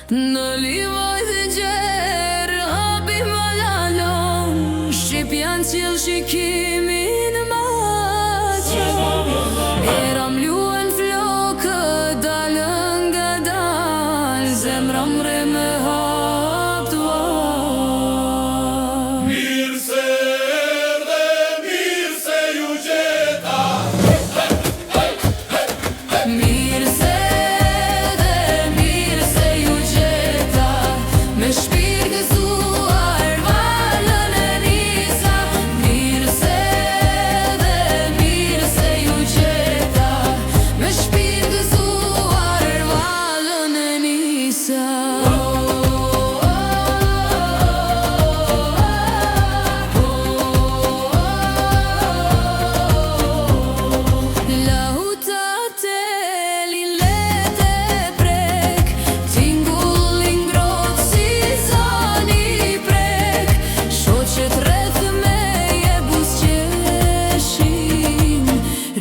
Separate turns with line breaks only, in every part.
Në livoj dhe gjerë hapi më lalon, shqip janë qilë shikimin ma qo. Eram luen flokë, dalën nga dalë, zemra mre me hap të val.
Mirë se erdhe, mirë se ju gjeta.
Mirë se me shpirë gëzuar valën e nisa. Mirë se ju gjeta, me shpirë gëzuar valën e nisa.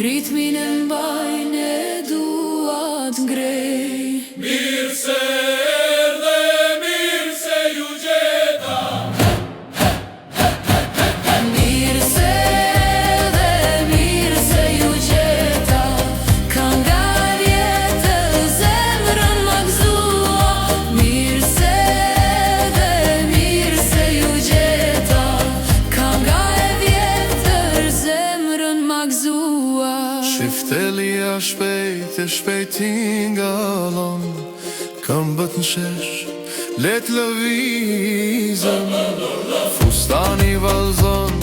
Ritmin e mbajnë e duat ngrej.
Mirë se erdhe, mirë se ju gjeta.
Mirë se ju gjeta, ka nga vjetë zemrën më gëzua. Mirë se ju gjeta, ka nga vjetë zemrën më gëzua.
Shiftelia shpejt e shpejti nga lon, këmbët në shesh, let lëvizëm, fustani valzon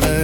me